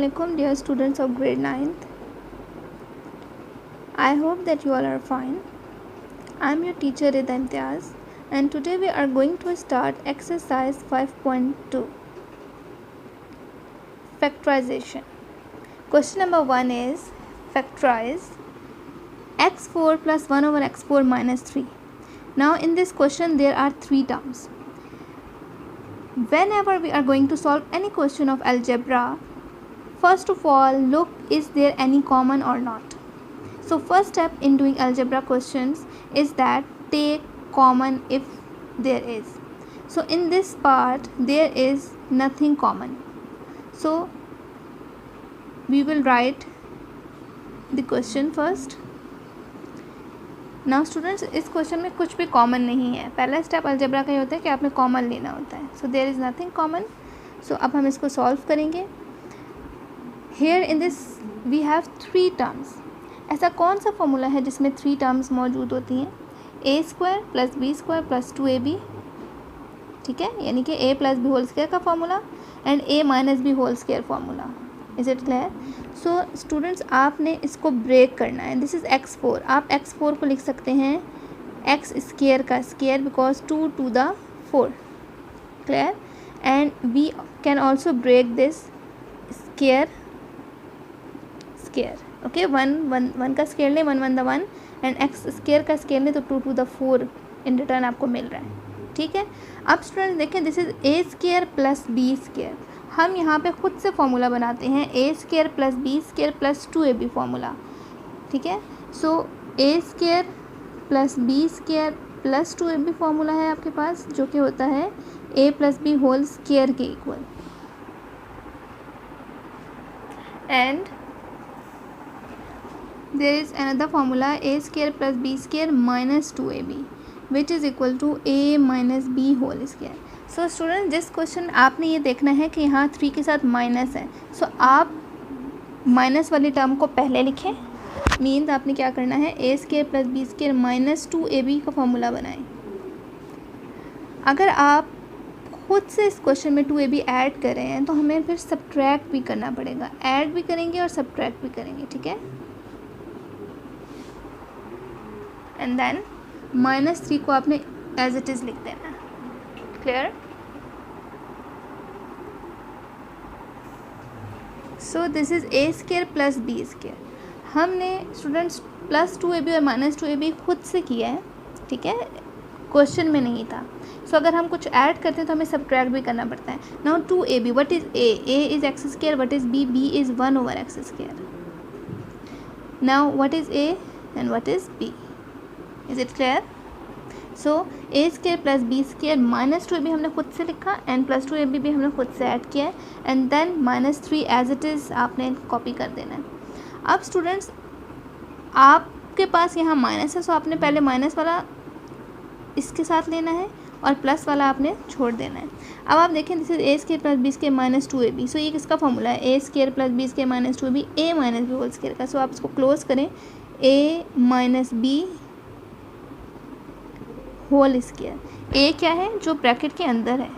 Assalamualaikum dear students of grade 9th. I hope that you all are fine. I am your teacher Rida Imtiaz and today we are going to start exercise 5.2 factorization. Question number 1 is factorize x4 plus 1 over x4 minus 3. Now in this question there are 3 terms. Whenever we are going to solve any question of algebra, first of all look is there any common or not. So first step in doing algebra questions is that take common if there is. So in this part there is nothing common, so we will write the question first. Now students इस question में कुछ भी common नहीं है. पहला step algebra का ये होता है कि आपने कॉमन लेना होता है. So there is nothing common. So अब हम इसको सॉल्व करेंगे. Here in this we have 3 terms. ऐसा कौन सा फॉर्मूला है जिसमें 3 टर्म्स मौजूद होती हैं? A square plus B square plus 2ab. ठीक है, यानी कि a plus B whole square का formula and a minus B whole square formula. Is it clear? So students आपने इसको ब्रेक करना है. This is x4. आप x4 को लिख सकते हैं x स्क्वायर का square because 2 to the 4. Clear? And we can also break this square square. Okay, 1 का स्क्वायर लें, 1 द 1 एंड x स्क्वायर का स्क्वायर लें तो 2 to the 4 इन रिटर्न आपको मिल रहा है. ठीक है, अब स्टूडेंट्स देखें this is A square plus B square. हम यहाँ पे खुद से फॉर्मूला बनाते हैं A square plus B square plus 2ab formula. ठीक है, सो ए square plus B square plus 2ab formula है आपके पास, जो कि होता है ए प्लस बी होल स्क्वायर के equal. And there is another formula A square plus B square minus 2ab which is equal to A minus B whole square. So student जिस question आपने ये देखना है कि यहाँ 3 के साथ माइनस है, सो आप माइनस वाली टर्म को पहले लिखें. मीन्स आपने क्या करना है, ए square plus B square minus 2ab का फॉर्मूला बनाएं. अगर आप खुद से इस क्वेश्चन में 2ab ऐड कर रहे हैं तो हमें फिर सब्ट्रैक्ट भी करना पड़ेगा. ऐड भी करेंगे और सब्ट्रैक्ट भी करेंगे. ठीक है, एंड देन -3 को आपने एज इट इज़ लिख देना. Clear? So this is A square plus B square. हमने स्टूडेंट्स प्लस 2ab और माइनस 2ab खुद से किया है. ठीक है, क्वेश्चन में नहीं था. सो अगर हम कुछ ऐड करते हैं तो हमें सब्ट्रैक्ट भी करना पड़ता है. Now 2ab, what is a? a is X square. What is b? b is 1 over X square. Now what is a and what is b? Is it clear? So A square plus B square minus 2ab हमने खुद से लिखा and plus 2ab भी हमने खुद से add किया है and then -3 as it is आपने कॉपी कर देना है. अब स्टूडेंट्स आपके पास यहाँ माइनस है, सो आपने पहले माइनस वाला इसके साथ लेना है और प्लस वाला आपने छोड़ देना है. अब आप देखें this is A square plus B square minus 2ab. So ये किसका फॉर्मूला है? ए square plus B square minus 2ab A minus B whole square का. सो आप इसको क्लोज करें, A minus B whole square. A क्या है? जो ब्रैकेट के अंदर है.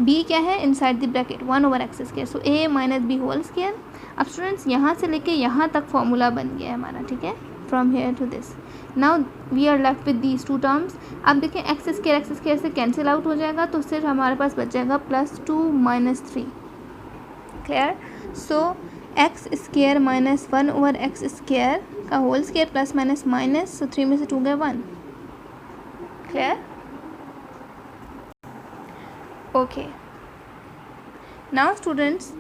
बी क्या है? Inside the bracket 1 over X square. So A minus B whole square. अब स्टूडेंट्स यहाँ से लेके यहाँ तक फॉर्मूला बन गया है हमारा. ठीक है, from here to this. Now we are left with these 2 terms. अब देखें एक्स स्क्वायर से कैंसिल आउट हो जाएगा तो सिर्फ हमारे पास बच जाएगा +2 -3. Clear? So X square minus 1 over X square का whole square plus minus minus. So 3 में से 2 गए 1. Clear? Okay, now students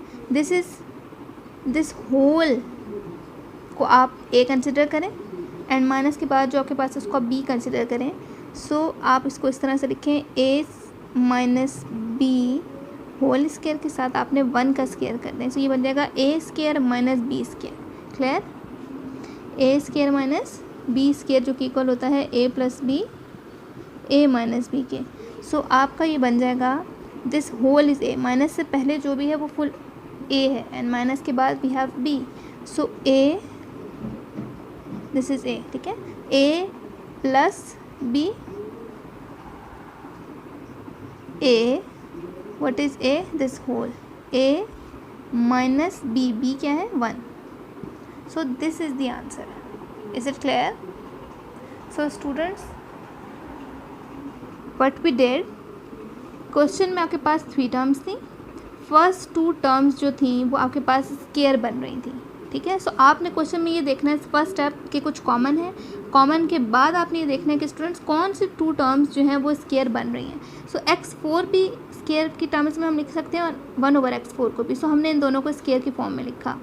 this whole को आप ए कंसिडर करें एंड माइनस के बाद जो आपके पास है उसको आप बी कंसिडर करें. सो आप इसको इस तरह से लिखें, ए माइनस बी होल स्क्वायर के साथ आपने 1 का स्क्वायर कर दें. सो ये बन जाएगा A square minus B square. Clear? A square minus B square जो कि इक्वल होता है ए प्लस बी ए माइनस बी के. सो आपका ये बन जाएगा this whole is A. Minus से पहले जो भी है वो फुल ए है एंड माइनस के बाद we have B. So A this is A. ठीक है, ए plus B a, what is a? This whole a minus B, B क्या है 1. So this is the answer. Is it clear? So students, what we did, question में आपके पास 3 terms थी. First 2 terms जो थी वो आपके पास स्केयर बन रही थी. ठीक है. सो आपने क्वेश्चन में ये देखना है फर्स्ट स्टेप के कुछ कॉमन है. कॉमन के बाद आपने ये देखना है कि स्टूडेंट्स कौन सी 2 टर्म्स जो हैं वो स्केयर बन रही हैं. सो x4 भी स्केयर की टर्म्स में हम लिख सकते हैं और 1/x4 को भी. सो हमने इन दोनों को स्केयर की फॉर्म में लिखा.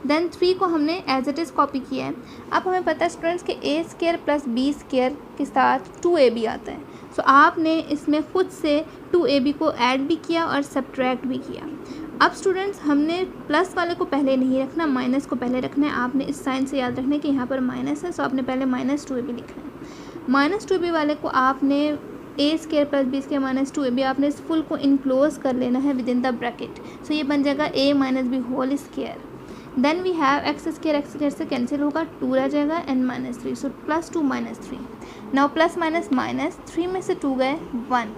देन 3 को हमने एज इट इज़ कॉपी किया है. अब हमें पता है स्टूडेंट्स कि ए स्केयर प्लस बी स्केयर के साथ 2ab आता है. सो आपने इसमें खुद से 2ab को ऐड भी किया और सब्ट्रैक्ट भी किया. अब स्टूडेंट्स हमने प्लस वाले को पहले नहीं रखना, माइनस को पहले रखना है. आपने इस साइन से याद रखना है कि यहाँ पर माइनस है. सो आपने पहले -2ab लिखना है. -2ab वाले को आपने a square plus B square minus 2ab आपने इस फुल को इनक्लोज कर लेना है with in the bracket. So ये बन जाएगा a minus B whole square. Then we have x square से कैंसिल होगा, 2 रह जाएगा and -3. So +2 -3. Now plus minus minus, 3 में से 2 गए 1.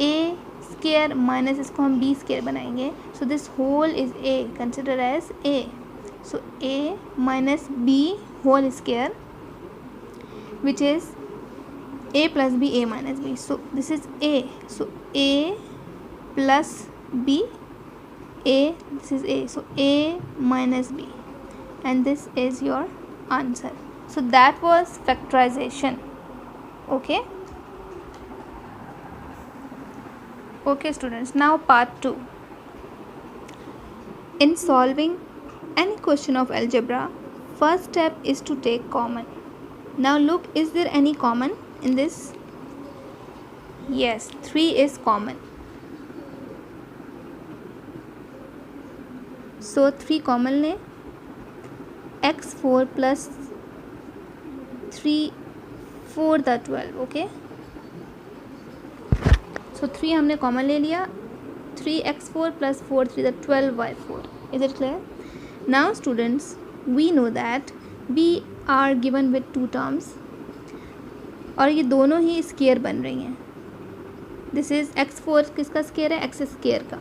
ए स्केयर माइनस इसको हम बी स्केयर बनाएंगे. So this whole is A, consider as A. So A minus B whole square which is a plus b, a minus b. So this is a. So a plus b, a, this is a. So a minus b, and this is your answer. So that was factorization. Okay. Okay students, now part 2. In solving any question of algebra, first step is to take common. Now look, is there any common in this? Yes, 3 is common. So 3 common ले. x4 plus 3 4 the 12. Okay. So 3 हमने common ले लिया. 3x4 plus 4 3 the 12y4. Is it clear? Now students, we know that we are given with 2 terms और ये दोनों ही square बन रही हैं. दिस इज़ x4 किसका स्केयर है? x स्केयर का.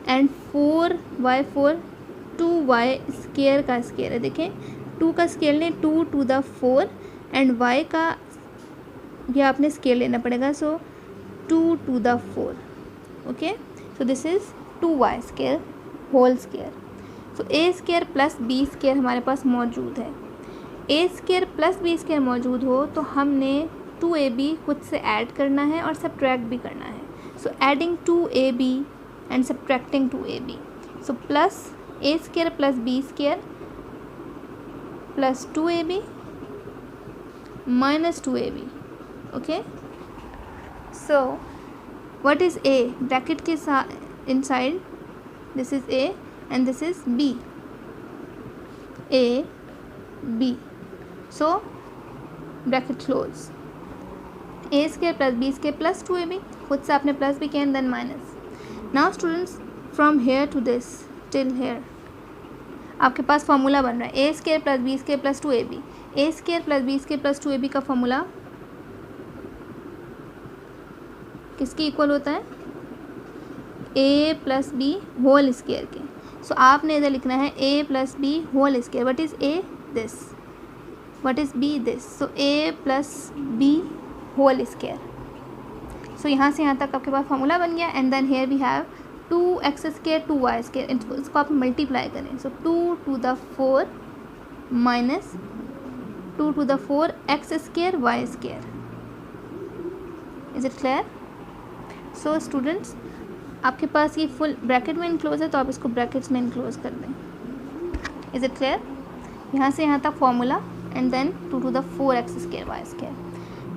एंड 4y4 2y स्केयर का स्केयर है. देखें 2 का स्केयर लें, 2 to the 4 एंड y का ये आपने स्केयर लेना पड़ेगा. So 2 to the 4. Okay. So this is 2y square whole square. So a square plus b square हमारे पास मौजूद है. a square plus b square मौजूद हो तो हमने 2ab खुद से ऐड करना है और सब्ट्रैक्ट भी करना है. So adding 2ab and subtracting 2ab. So plus a square plus b square plus 2ab minus 2ab. Okay. So what is a? Bracket के साथ inside this is a and this is b. a b. So bracket close. A square plus B square plus 2ab, खुद से आपने plus भी किया and then minus. Now students, from here to this till here आपके पास formula बन रहा है a square plus B square plus 2ab. A square plus B square plus 2ab का फार्मूला किसके इक्वल होता है? ए प्लस बी होल स्केयर के. सो आपने इधर लिखना है ए plus B whole square. What is a? This. What is b? This. So a plus B whole square. So यहाँ से यहाँ तक आपके पास फार्मूला बन गया. And then here we have 2x square 2y square. इसको आप मल्टीप्लाई करें. सो 2 to the 4 minus 2 to the 4 x square y square. Is it clear? So students, आपके पास ये फुल ब्रैकेट में इनक्लोज है तो आप इसको ब्रैकेट्स में इनक्लोज कर दें. Is it clear? यहाँ से यहाँ तक formula and then 2 to the 4x square y square.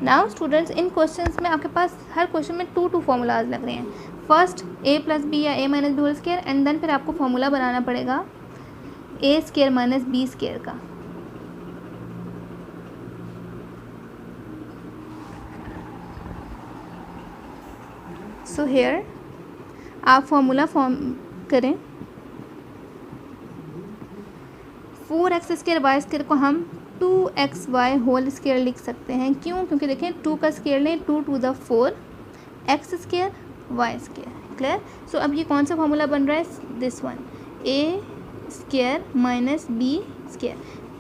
Now students, इन क्वेश्चंस में आपके पास हर क्वेश्चन में 2 फार्मूलाज लग रहे हैं. फर्स्ट a प्लस बी या a minus B whole square and then फिर आपको फार्मूला बनाना पड़ेगा a square minus B square का. सो हेयर आप फार्मूला फॉर्म करें. 4x स्केयर y स्केयर को हम 2xy होल स्केयर लिख सकते हैं. क्यों? क्योंकि देखें 2 का स्केयर लें 2 to the 4 x square y square. Clear? So अब ये कौन सा फार्मूला बन रहा है? This one. A square minus B square.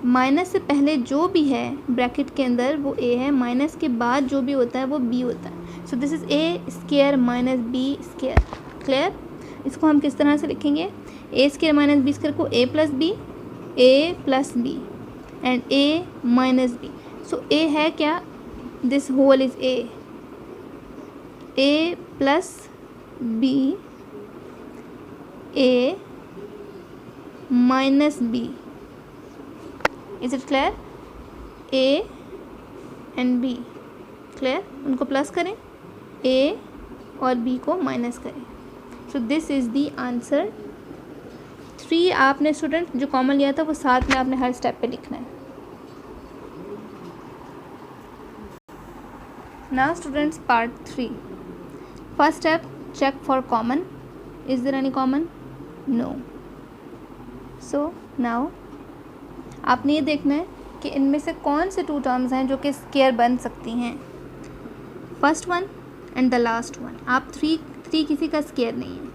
Minus से पहले जो भी है ब्रैकेट के अंदर वो ए है, माइनस के बाद जो भी होता है वो बी होता है। So this is A square minus B square. Clear? इसको हम किस तरह से लिखेंगे? A square minus B square को a plus b and a minus B. So a है क्या? This whole is A plus B A minus b. Is it clear? A and b. Clear? उनको प्लस करें, a और b को माइनस करें। So this is the answer. 3 आपने student जो कॉमन लिया था वो साथ में आपने हर स्टेप पे लिखना है। Now students part 3। First step, check for common. Is there any common? No. So now आपने ये देखना है कि इनमें से कौन से 2 टर्म्स हैं जो कि स्क्वायर बन सकती हैं। First one and the last one. आप 3 किसी का स्क्वायर नहीं है,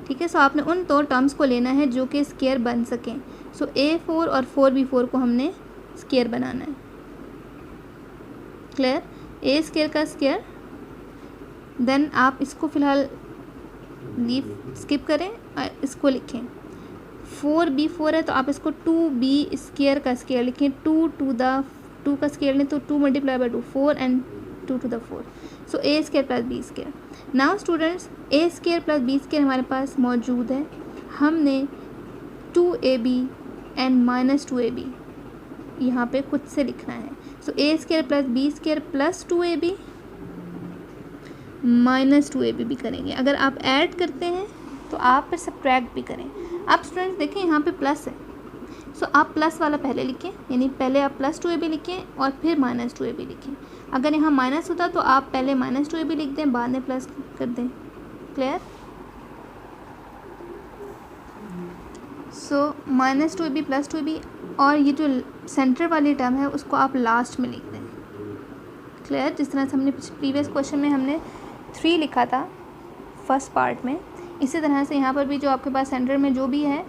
ठीक है। सो आपने उन 2 टर्म्स को लेना है जो कि स्क्वायर बन सकें। सो A4 और 4B4 को हमने स्क्वायर बनाना है। क्लियर? ए स्क्वायर का स्क्वायर, देन आप इसको फ़िलहाल स्किप करें और इसको लिखें। 4B4 है तो आप इसको 2B स्क्वायर का स्क्वायर लिखें। 2 का स्क्वायर लें तो 2 multiply by 2 4 and 2 to the 4। So A square plus B square. Now students A square plus B square हमारे पास मौजूद है। हमने 2AB एंड माइनस 2AB यहाँ पे खुद से लिखना है। सो ए square plus B square plus 2AB minus 2AB भी करेंगे। अगर आप ऐड करते हैं तो आप फिर सब्ट्रैक्ट भी करें। आप स्टूडेंट्स देखें यहाँ पे प्लस है, सो आप प्लस वाला पहले लिखें, यानी पहले आप प्लस 2AB लिखें और फिर माइनस 2AB लिखें। अगर यहाँ माइनस होता तो आप पहले माइनस 2AB लिख दें, बाद में प्लस कर दें। Clear? So minus 2AB plus 2AB, और ये जो सेंटर वाली टर्म है उसको आप लास्ट में लिख दें। क्लियर? जिस तरह से हमने प्रीवियस क्वेश्चन में हमने 3 लिखा था फर्स्ट पार्ट में, इसी तरह से यहाँ पर भी जो आपके पास सेंटर में जो भी है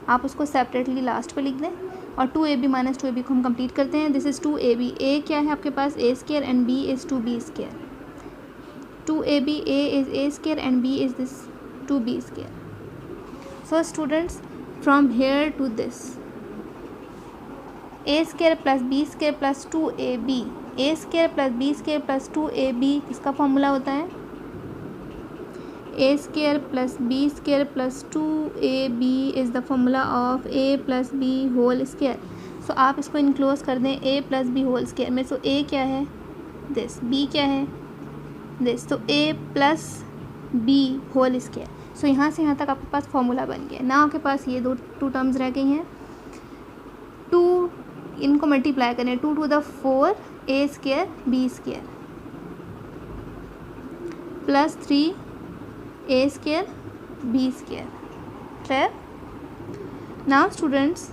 आप उसको सेपरेटली लास्ट पे लिख दें। और 2AB माइनस 2AB को हम कंप्लीट करते हैं। This is 2AB। ए क्या है आपके पास? A square and b is 2B square. 2AB a is A square and b is this 2B square. So students from here to this a square plus B square plus 2AB, a square plus B square plus 2AB किसका formula होता है? ए square plus B square plus 2AB is the formula of a plus B whole square. So आप इसको enclose कर दें ए plus B whole square में। सो ए क्या है? दिस। बी क्या है? दिस। तो ए प्लस बी होल स्क्वायर। सो यहाँ से यहाँ तक आपके पास फॉर्मूला बन गया ना। आपके पास ये 2 टर्म्स रह गई हैं। 2 इनको मल्टीप्लाई करें, 2 to the 4 A square B square plus 3 A square B square. Clear? Now students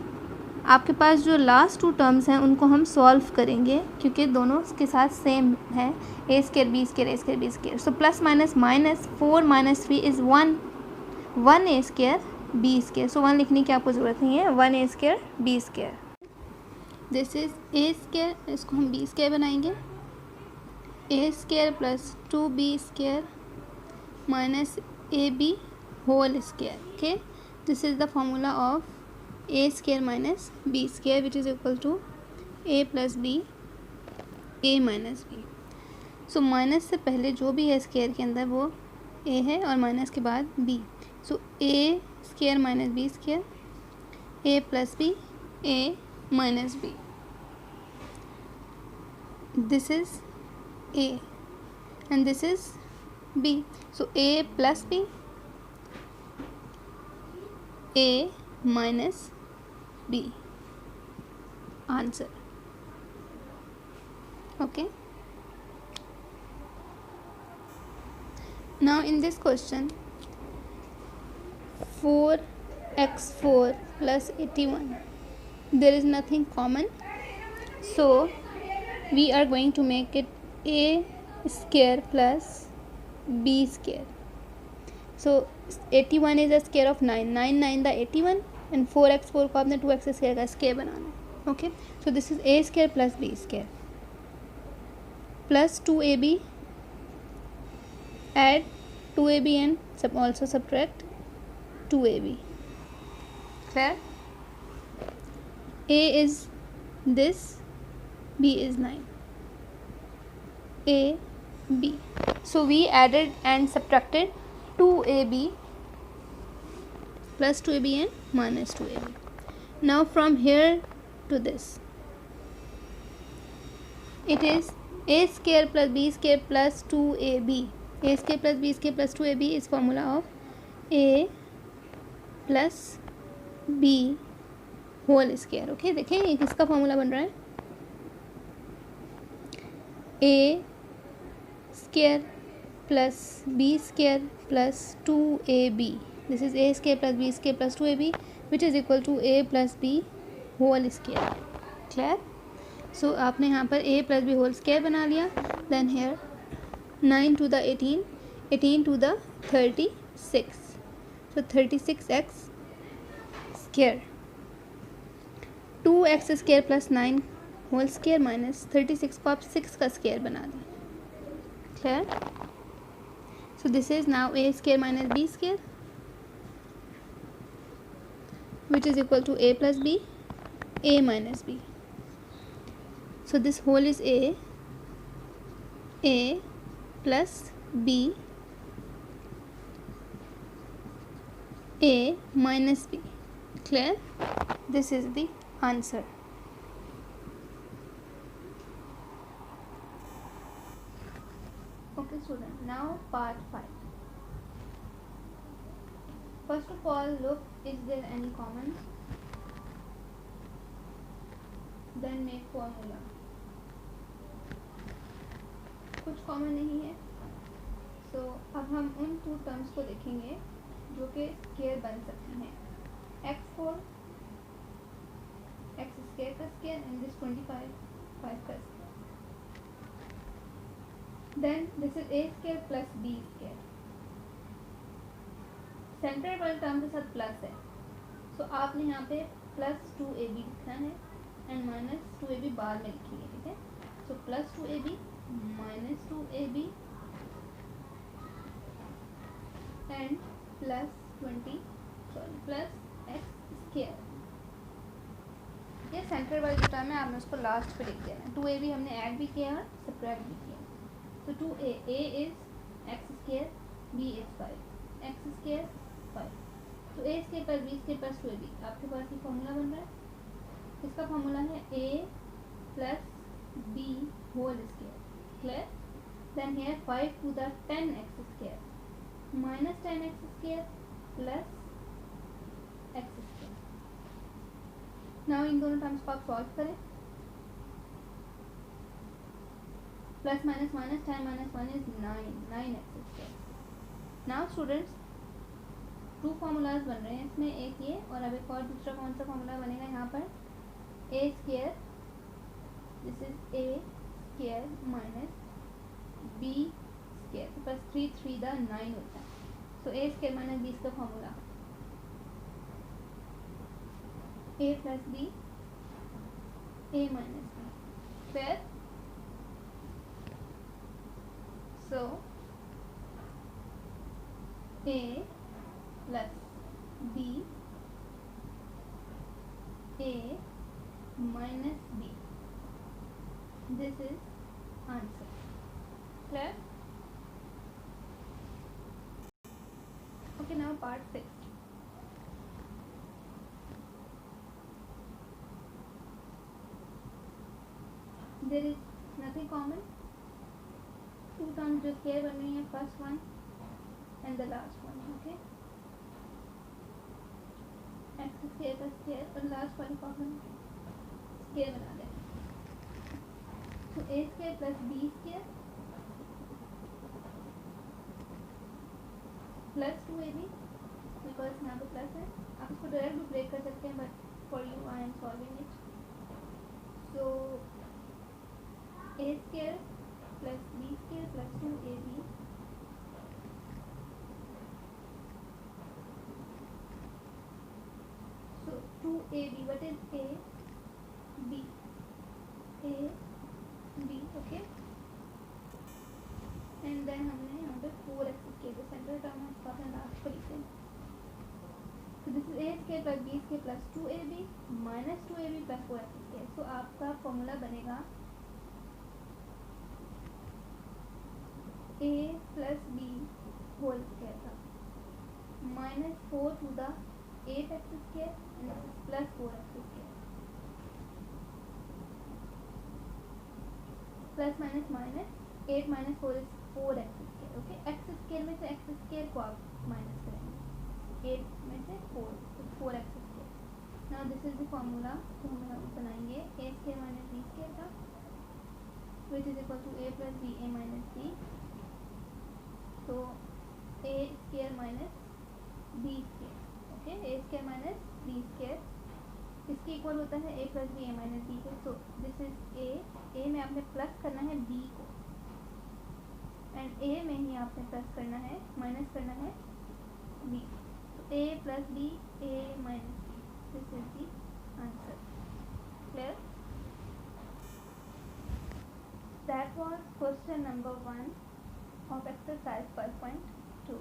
आपके पास जो लास्ट 2 टर्म्स हैं उनको हम सॉल्व करेंगे क्योंकि दोनों के साथ सेम है, ए square B square a square B square. So plus minus minus 4 minus 3 is 1 a square B square. So 1 लिखने की आपको ज़रूरत नहीं है, 1 a square B square. This is A square, इसको हम बी स्क्वायर बनाएंगे। A square plus 2B square minus AB whole square. Okay, this is the formula of a square minus B square which is equal to A plus B A minus B. So minus से पहले जो भी है square के अंदर वो ए है और माइनस के बाद B. So A square minus B square A plus B A minus B. This is a and this is b. So a plus b, a minus b. Answer. Okay. Now in this question 4x4 plus 81, there is nothing common, so we are going to make it a square plus b square. So 81 is a square of 9, 9 9 the 81, and 4x4 को आपने 2x square का square बनाना है. Okay, so this is A square plus B square plus 2ab, add 2ab and also subtract 2ab. Clear? A is this, b is 9. A, b. So we added and subtracted 2ab plus 2ab and minus 2ab. Now from here to this, it is a square plus b square plus 2ab. A square plus b square plus 2ab is formula of a plus b whole square. Okay, देखें ये किसका formula बन रहा है, a square plus b square plus 2ab. This is a square plus b square plus 2ab, which is equal to a plus b whole square. Clear? So आपने यहाँ पर a plus b whole square बना लिया. Then here 9 to the 18, 18 to the 36. So 36x square. 2x square plus 9 whole square minus 36 को आप 6 का square बना दें. Clear? So this is now A square minus B square which is equal to A plus B, A minus B. So this whole is A plus B, a minus b. Clear? This is the answer. Okay student, now part 5. First of all, look, is there any common? Then make formula. कुछ common नहीं है. So अब हम उन 2 terms को देखेंगे जो कि स्क्वायर बन सकती हैं. x4 x स्क्वायर का स्क्वायर एंड दिस 25 5 का square. Then this is a square plus b square. Center वाले टर्म के साथ प्लस है, सो आपने यहाँ पे प्लस 2ab लिखना है एंड माइनस 2ab बाद में लिखिए. ठीक है, so plus 2ab minus 2ab and plus 20 plus x square. ये सेंटर वाली जो टर्म है आपने उसको लास्ट पे लिख देना है. 2ab हमने ऐड भी किया और सब्ट्रैक्ट भी किया. तो 2a is x square, b is 5 x square 5. तो a square plus b square plus 2ab आपके पास ये फॉर्मूला बन रहा है. इसका फॉर्मूला है a plus b whole square. Clear? Then here 5 to the 10x square minus 10x square plus x square. Now इन दोनों टर्म्स को आप सॉल्व करें. Plus minus minus 10 minus 1 is 9x square. Now students 2 formulas बन रहे हैं इसमें, एक ये और अब एक और दूसरा कौन सा फॉर्मूला बनेगा यहाँ पर, a square, this is a square minus b square plus 3 3 the 9 होता है. सो a स्क्वायर माइनस b का formula a plus b, a minus b. फिर सो a plus b, a minus b. This is answer. Clear? Okay, now part 6. There is nothing common. 2 terms जो square बन रही हैं, first one and the last one. Okay. x square का square और last वाली को हम स्क्वायर बना दें. तो a square plus b square plus 2ab because यहाँ पे प्लस है. आप इसको डायरेक्ट भी ब्रेक कर सकते हैं but for you I am solving it. So a square plus b square plus 2ab A B, what is A B, A B, okay. And then हमने यहाँ पे 4x स्केयर, जो सेंट्रल टर्म है इसका अपना लास्ट पर लिखते हैं। तो this is a square plus B square plus 2ab minus 2ab plus 4x square. So आपका फॉर्मूला बनेगा a plus B whole square का minus 4 to the 8x square plus 4x square, plus minus minus 8 minus 4 is 4x square, okay. x square में से x square को आप minus करेंगे, 8 में से 4 तो 4x square. Now this is the formula जो हम बनाएंगे a square minus b square का, which is equal to a plus B A minus b। तो a square minus b square, okay, a square minus b square इसके equal होता है a plus B A minus B के। So this is a में आपने plus करना है b को, एंड a में ही आपने प्लस करना है, माइनस करना है b। तो a plus B A minus B, this is the answer. Clear? That was question number 1 of exercise 5.2.